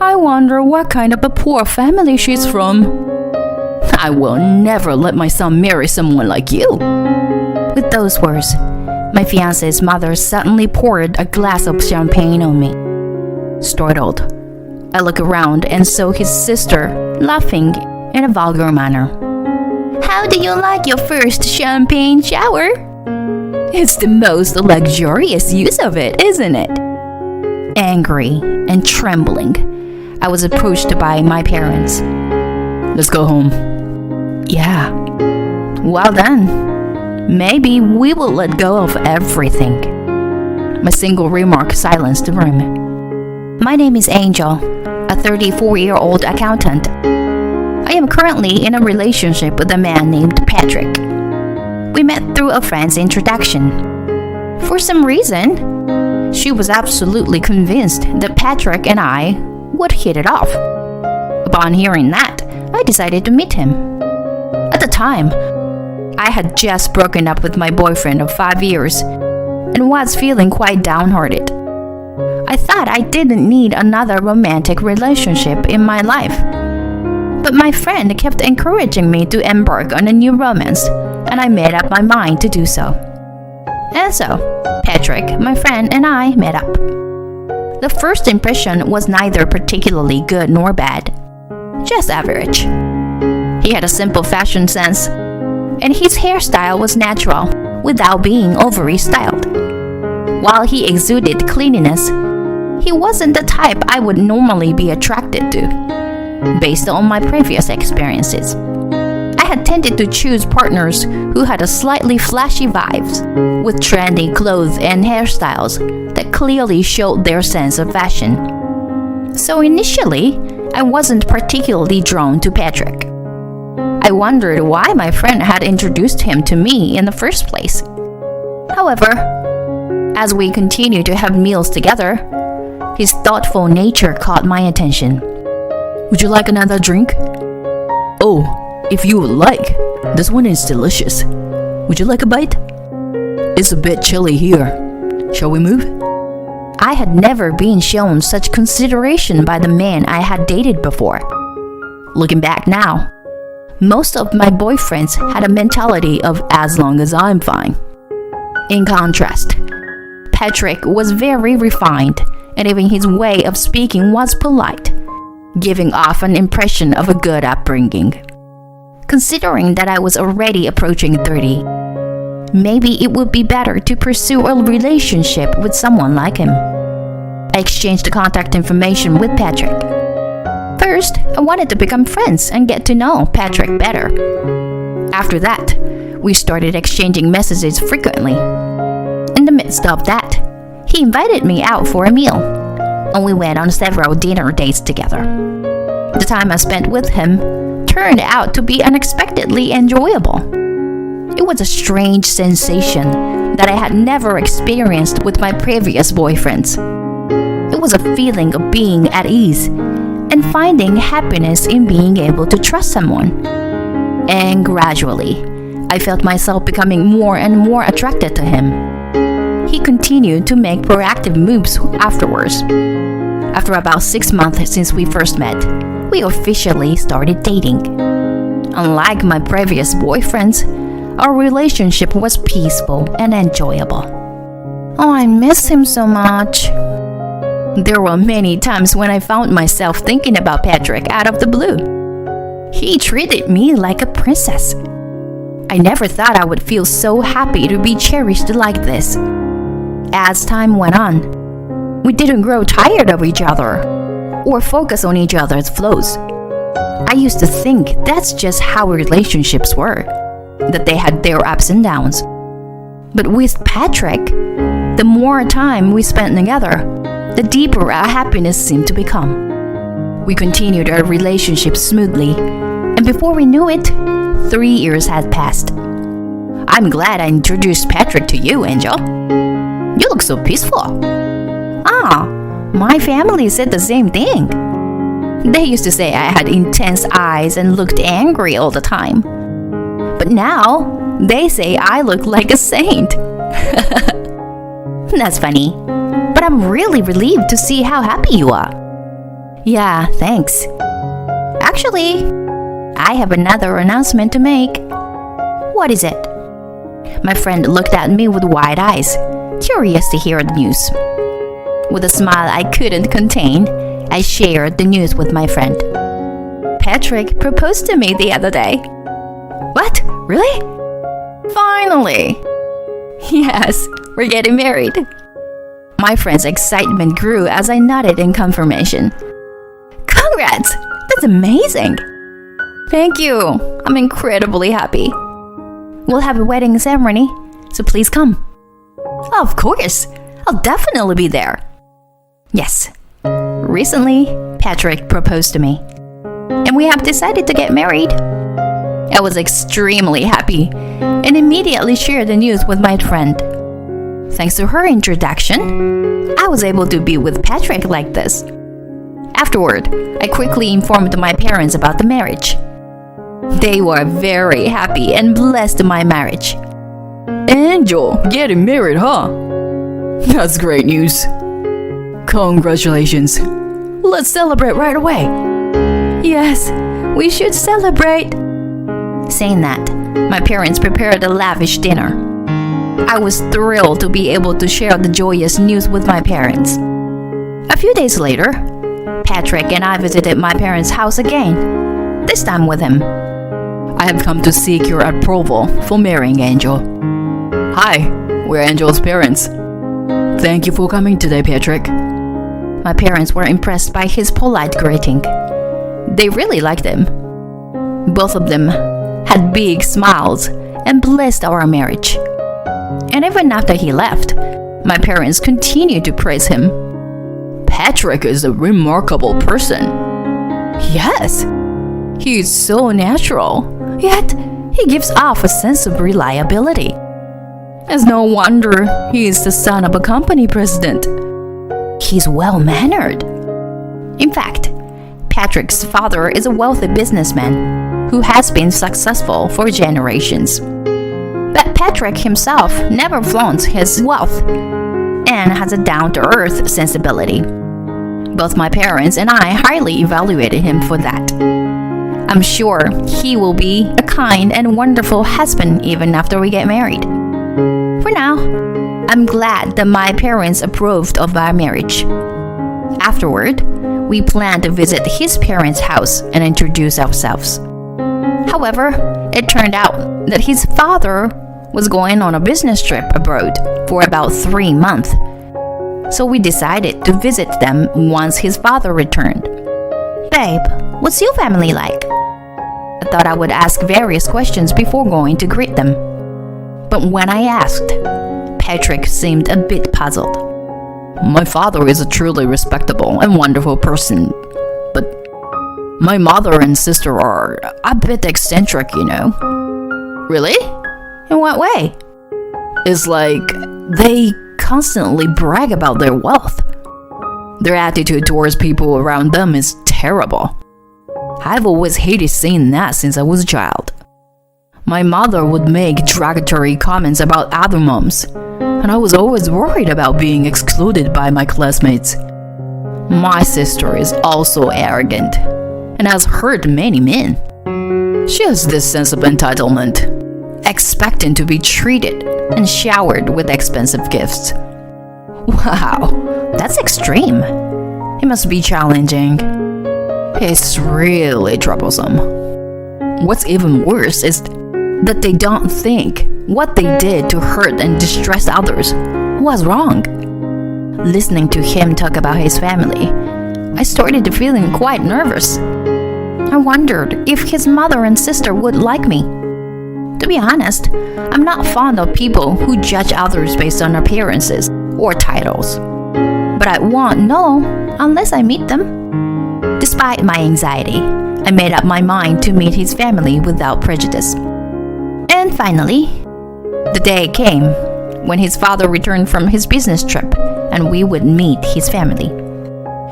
I wonder what kind of a poor family she's from. I will never let my son marry someone like you." With those words, my fiancé's mother suddenly poured a glass of champagne on me. Startled, I look around and saw his sister laughing in a vulgar manner. "How do you like your first champagne shower?" "It's the most luxurious use of it, isn't it?" Angry and trembling, I was approached by my parents. "Let's go home." "Yeah." "Well then, maybe we will let go of everything." My single remark silenced the room. My name is Angel, a 34-year-old accountant. I am currently in a relationship with a man named Patrick. We met through a friend's introduction. For some reason, she was absolutely convinced that Patrick and I would hit it off. Upon hearing that, I decided to meet him. At the time, I had just broken up with my boyfriend of 5 years and was feeling quite downhearted. I thought I didn't need another romantic relationship in my life. But my friend kept encouraging me to embark on a new romance, and I made up my mind to do so. And so, Patrick, my friend, and I met up. The first impression was neither particularly good nor bad, just average. He had a simple fashion sense, and his hairstyle was natural without being overly styled. While he exuded cleanliness, he wasn't the type I would normally be attracted to, based on my previous experiences. I had tended to choose partners who had a slightly flashy vibes, with trendy clothes and hairstyles that clearly showed their sense of fashion. So initially, I wasn't particularly drawn to Patrick. I wondered why my friend had introduced him to me in the first place. However, as we continued to have meals together, his thoughtful nature caught my attention. "Would you like another drink?" "Oh, if you would like. This one is delicious. Would you like a bite?" "It's a bit chilly here. Shall we move?" I had never been shown such consideration by the men I had dated before. Looking back now, most of my boyfriends had a mentality of as long as I'm fine. In contrast, Patrick was very refined, and even his way of speaking was polite, giving off an impression of a good upbringing. Considering that I was already approaching 30, maybe it would be better to pursue a relationship with someone like him. I exchanged contact information with Patrick. First, I wanted to become friends and get to know Patrick better. After that, we started exchanging messages frequently. In the midst of that, he invited me out for a meal, and we went on several dinner dates together. The time I spent with him turned out to be unexpectedly enjoyable. It was a strange sensation that I had never experienced with my previous boyfriends. It was a feeling of being at ease and finding happiness in being able to trust someone. And gradually, I felt myself becoming more and more attracted to him. He continued to make proactive moves afterwards. After about 6 months since we first met, we officially started dating. Unlike my previous boyfriends, our relationship was peaceful and enjoyable. Oh, I miss him so much. There were many times when I found myself thinking about Patrick out of the blue. He treated me like a princess. I never thought I would feel so happy to be cherished like this. As time went on, we didn't grow tired of each other or focus on each other's flaws. I used to think that's just how relationships were, that they had their ups and downs. But with Patrick, the more time we spent together, the deeper our happiness seemed to become. We continued our relationship smoothly, and before we knew it, 3 years had passed. I'm glad I introduced Patrick to you, Angel. You look so peaceful. Ah, my family said the same thing. They used to say I had intense eyes and looked angry all the time. But now, they say I look like a saint. That's funny, but I'm really relieved to see how happy you are. Yeah, thanks. Actually, I have another announcement to make. What is it? My friend looked at me with wide eyes, curious to hear the news. With a smile I couldn't contain, I shared the news with my friend. Patrick proposed to me the other day. What? Really? Finally! Yes, we're getting married. My friend's excitement grew as I nodded in confirmation. Congrats! That's amazing! Thank you. I'm incredibly happy. We'll have a wedding ceremony, so please come. Of course. I'll definitely be there. Yes. Recently, Patrick proposed to me, and we have decided to get married. I was extremely happy and immediately shared the news with my friend. Thanks to her introduction, I was able to be with Patrick like this. Afterward, I quickly informed my parents about the marriage. They were very happy and blessed my marriage. Angel, getting married, huh? That's great news. Congratulations. Let's celebrate right away. Yes, we should celebrate. Saying that, my parents prepared a lavish dinner. I was thrilled to be able to share the joyous news with my parents. A few days later, Patrick and I visited my parents' house again, this time with him. I have come to seek your approval for marrying Angel. Hi, we're Angel's parents. Thank you for coming today, Patrick. My parents were impressed by his polite greeting. They really liked him. Both of them had big smiles and blessed our marriage. And even after he left, my parents continued to praise him. Patrick is a remarkable person. Yes, he is so natural, yet he gives off a sense of reliability. It's no wonder he is the son of a company president. He's well-mannered. In fact, Patrick's father is a wealthy businessman who has been successful for generations. But Patrick himself never flaunts his wealth and has a down-to-earth sensibility. Both my parents and I highly evaluated him for that. I'm sure he will be a kind and wonderful husband even after we get married. For now, I'm glad that my parents approved of our marriage. Afterward, we planned to visit his parents' house and introduce ourselves. However, it turned out that his father was going on a business trip abroad for about 3 months. So we decided to visit them once his father returned. Babe, what's your family like? I thought I would ask various questions before going to greet them. But when I asked, Patrick seemed a bit puzzled. My father is a truly respectable and wonderful person, but my mother and sister are a bit eccentric, you know. Really? In what way? It's like they constantly brag about their wealth. Their attitude towards people around them is terrible. I've always hated seeing that since I was a child. My mother would make derogatory comments about other moms, and I was always worried about being excluded by my classmates. My sister is also arrogant and has hurt many men. She has this sense of entitlement, expecting to be treated and showered with expensive gifts. Wow, that's extreme. It must be challenging. It's really troublesome. What's even worse is that they don't think what they did to hurt and distress others was wrong. Listening to him talk about his family, I started feeling quite nervous. I wondered if his mother and sister would like me. To be honest, I'm not fond of people who judge others based on appearances or titles. But I won't know unless I meet them. Despite my anxiety, I made up my mind to meet his family without prejudice. And finally, the day came when his father returned from his business trip and we would meet his family.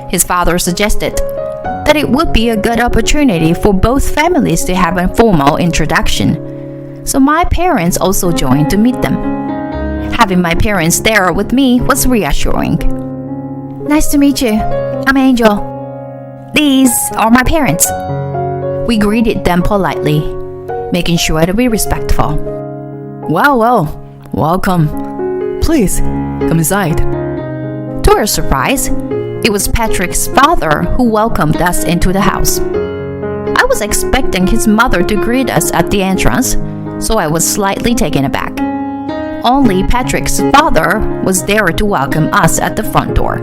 His father suggested that it would be a good opportunity for both families to have a formal introduction, so my parents also joined to meet them. Having my parents there with me was reassuring. Nice to meet you. I'm Angel. These are my parents. We greeted them politely, making sure to be respectful. Well, welcome. Please, come inside. To our surprise, it was Patrick's father who welcomed us into the house. I was expecting his mother to greet us at the entrance, so I was slightly taken aback. Only Patrick's father was there to welcome us at the front door.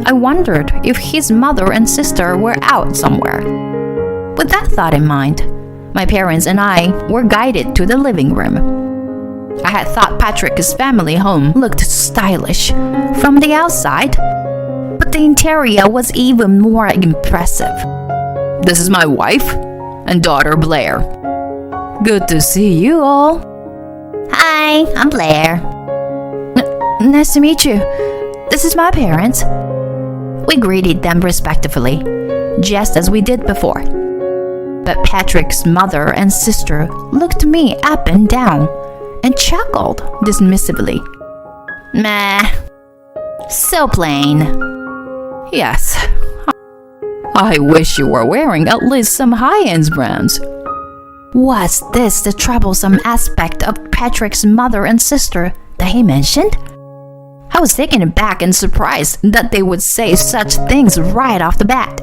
I wondered if his mother and sister were out somewhere. With that thought in mind, my parents and I were guided to the living room. I had thought Patrick's family home looked stylish from the outside, but the interior was even more impressive. This is my wife and daughter Blair. Good to see you all. Hi, I'm Blair. Nice to meet you. This is my parents. We greeted them respectfully, just as we did before. But Patrick's mother and sister looked me up and down and chuckled dismissively. Meh, so plain. Yes, I wish you were wearing at least some high-end brands. Was this the troublesome aspect of Patrick's mother and sister that he mentioned? I was taken aback and surprised that they would say such things right off the bat.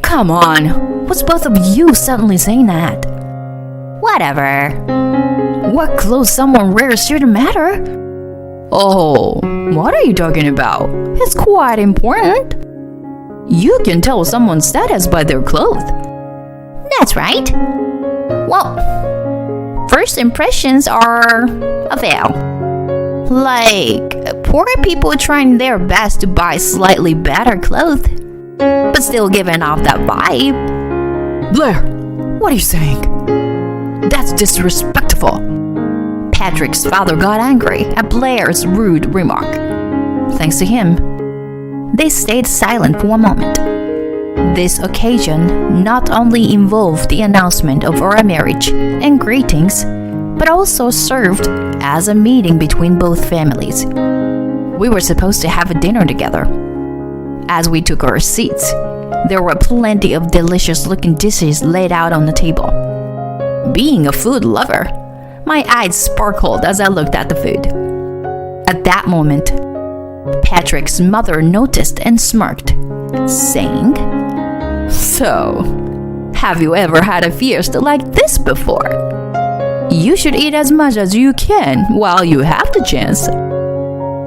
Come on, what's both of you suddenly saying that? Whatever. What clothes someone wears shouldn't matter. Oh, what are you talking about? It's quite important. You can tell someone's status by their clothes. That's right. Well, first impressions are a veil. Like, poor people trying their best to buy slightly better clothes, but still giving off that vibe. Blair, what are you saying? That's disrespectful. Patrick's father got angry at Blair's rude remark. Thanks to him, they stayed silent for a moment. This occasion not only involved the announcement of our marriage and greetings, but also served as a meeting between both families. We were supposed to have a dinner together. As we took our seats, there were plenty of delicious-looking dishes laid out on the table. Being a food lover, my eyes sparkled as I looked at the food. At that moment, Patrick's mother noticed and smirked, saying, "So, have you ever had a fiesta like this before? You should eat as much as you can while you have the chance."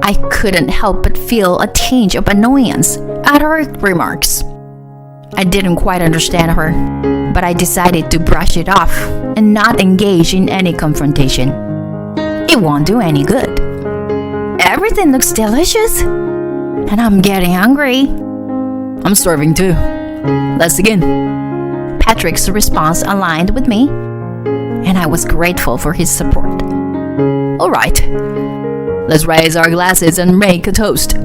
I couldn't help but feel a tinge of annoyance at her remarks. I didn't quite understand her, but I decided to brush it off and not engage in any confrontation. It won't do any good. Everything looks delicious, and I'm getting hungry. I'm starving too. Let's begin. Patrick's response aligned with me, and I was grateful for his support. All right, let's raise our glasses and make a toast.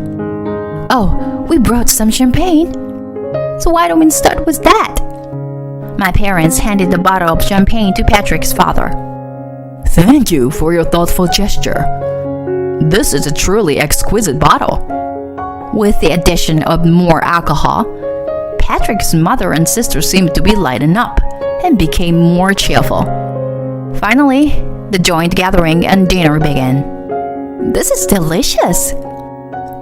Oh, we brought some champagne. So why don't we start with that? My parents handed the bottle of champagne to Patrick's father. Thank you for your thoughtful gesture. This is a truly exquisite bottle. With the addition of more alcohol, Patrick's mother and sister seemed to be lighting up and became more cheerful. Finally, the joint gathering and dinner began. This is delicious.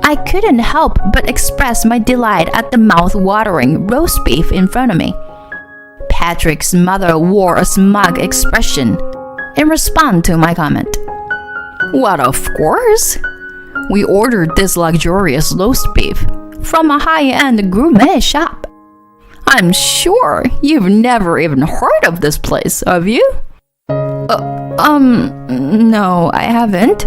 I couldn't help but express my delight at the mouth-watering roast beef in front of me. Patrick's mother wore a smug expression in response to my comment. What, of course? We ordered this luxurious roast beef from a high-end gourmet shop. I'm sure you've never even heard of this place, have you? No, I haven't.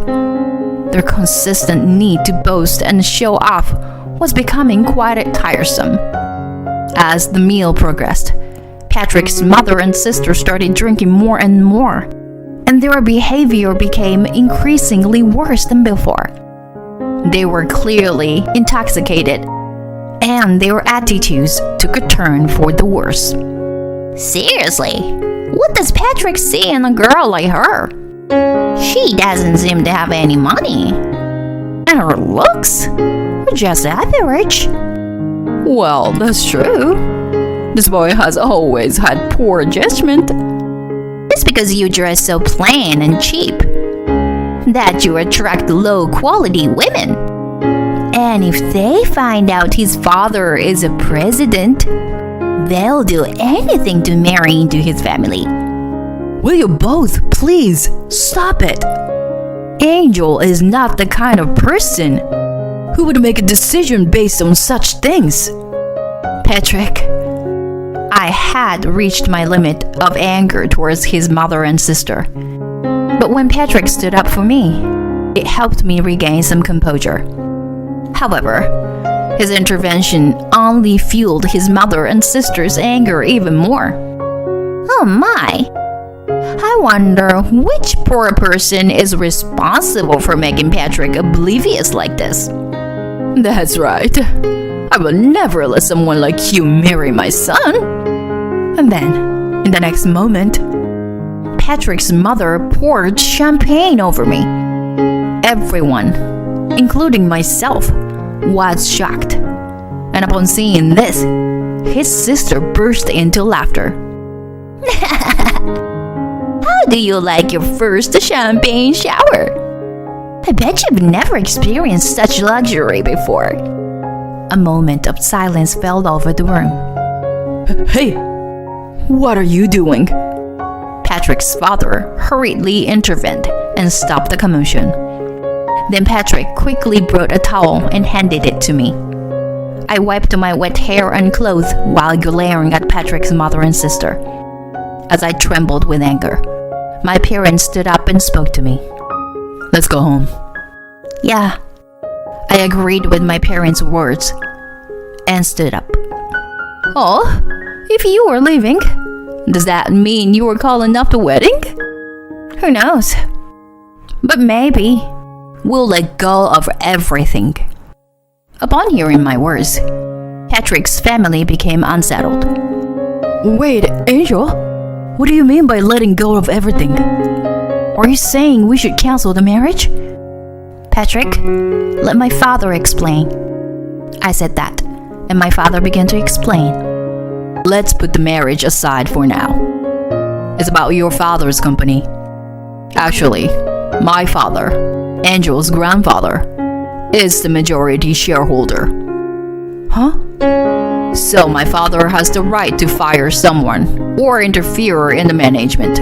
Their consistent need to boast and show off was becoming quite tiresome. As the meal progressed, Patrick's mother and sister started drinking more and more, and their behavior became increasingly worse than before. They were clearly intoxicated, and their attitudes took a turn for the worse. Seriously, what does Patrick see in a girl like her? She doesn't seem to have any money, and her looks are just average. Well, that's true. This boy has always had poor judgment. It's because you dress so plain and cheap that you attract low-quality women. And if they find out his father is a president, they'll do anything to marry into his family. Will you both please stop it? Angel is not the kind of person who would make a decision based on such things. Patrick, I had reached my limit of anger towards his mother and sister. But when Patrick stood up for me, it helped me regain some composure. However, his intervention only fueled his mother and sister's anger even more. Oh my! I wonder which poor person is responsible for making Patrick oblivious like this. That's right. I will never let someone like you marry my son. And then, in the next moment, Patrick's mother poured champagne over me. Everyone, including myself, was shocked. And upon seeing this, his sister burst into laughter. How do you like your first champagne shower? I bet you've never experienced such luxury before. A moment of silence fell over the room. Hey, what are you doing? Patrick's father hurriedly intervened and stopped the commotion. Then Patrick quickly brought a towel and handed it to me. I wiped my wet hair and clothes while glaring at Patrick's mother and sister. As I trembled with anger, my parents stood up and spoke to me. Let's go home. Yeah, I agreed with my parents' words and stood up. Oh, if you were leaving, does that mean you were calling off the wedding? Who knows? But maybe we'll let go of everything. Upon hearing my words, Patrick's family became unsettled. Wait, Angel? What do you mean by letting go of everything? Are you saying we should cancel the marriage? Patrick, let my father explain. I said that, and my father began to explain. Let's put the marriage aside for now. It's about your father's company. Actually, my father, Angel's grandfather, is the majority shareholder. Huh? So my father has the right to fire someone or interfere in the management.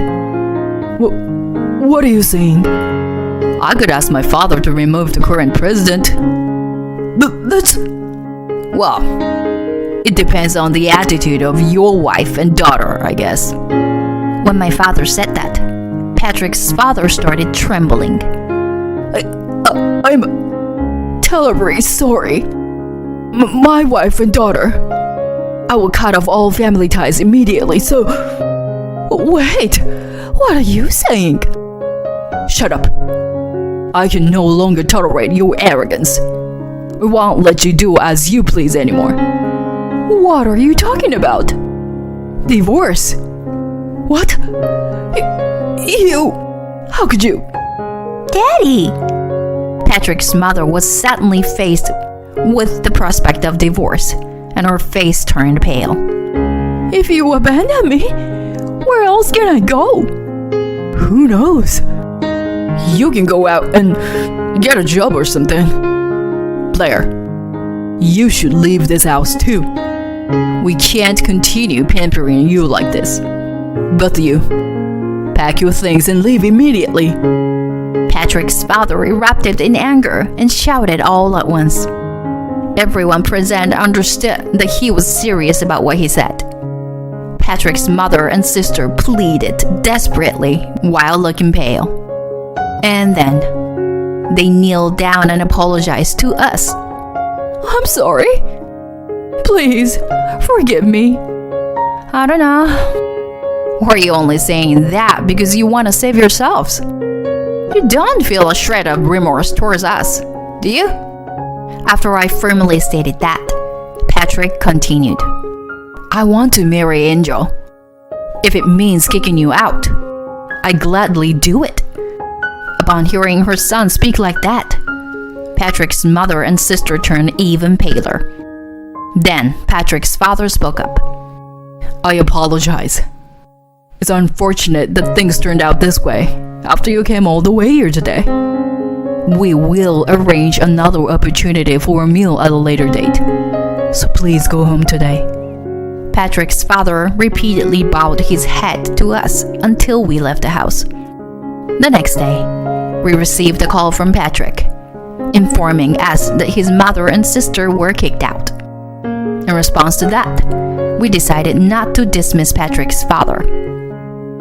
What are you saying? I could ask my father to remove the current president. But that's... Well, it depends on the attitude of your wife and daughter, I guess. When my father said that, Patrick's father started trembling. I'm terribly sorry. My wife and daughter. I will cut off all family ties immediately, so... Wait, what are you saying? Shut up. I can no longer tolerate your arrogance. We won't let you do as you please anymore. What are you talking about? Divorce? What? You... How could you? Daddy! Patrick's mother was suddenly faced with the prospect of divorce, and her face turned pale. If you abandon me, where else can I go? Who knows? You can go out and get a job or something. Blair, you should leave this house too. We can't continue pampering you like this. Both of you, pack your things and leave immediately. Patrick's father erupted in anger and shouted all at once. Everyone present understood that he was serious about what he said. Patrick's mother and sister pleaded desperately while looking pale. And then they kneeled down and apologized to us. I'm sorry. Please, forgive me. I don't know. Or are you only saying that because you want to save yourselves? You don't feel a shred of remorse towards us, do you? After I firmly stated that, Patrick continued. I want to marry Angel. If it means kicking you out, I gladly do it. Upon hearing her son speak like that, Patrick's mother and sister turned even paler. Then Patrick's father spoke up. I apologize. It's unfortunate that things turned out this way after you came all the way here today. We will arrange another opportunity for a meal at a later date. So please go home today. Patrick's father repeatedly bowed his head to us until we left the house. The next day, we received a call from Patrick, informing us that his mother and sister were kicked out. In response to that, we decided not to dismiss Patrick's father,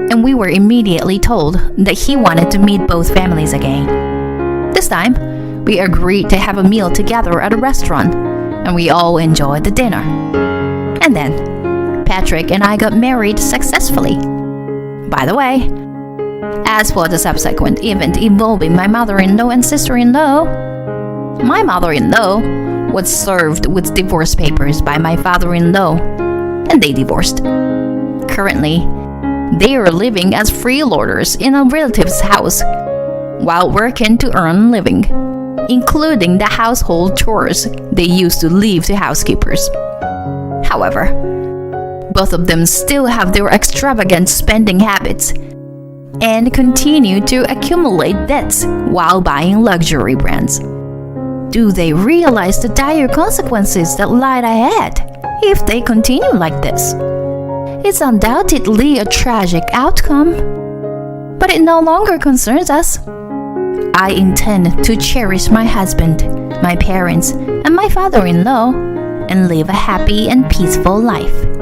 and we were immediately told that he wanted to meet both families again. This time, we agreed to have a meal together at a restaurant, and we all enjoyed the dinner. And then, Patrick and I got married successfully. By the way, as for the subsequent event involving my mother-in-law and sister-in-law, my mother-in-law was served with divorce papers by my father-in-law, and they divorced. Currently, they are living as freeloaders in a relative's house while working to earn a living, including the household chores they used to leave to housekeepers. However, both of them still have their extravagant spending habits and continue to accumulate debts while buying luxury brands. Do they realize the dire consequences that lie ahead if they continue like this? It's undoubtedly a tragic outcome, but it no longer concerns us. I intend to cherish my husband, my parents, and my father-in-law, and live a happy and peaceful life.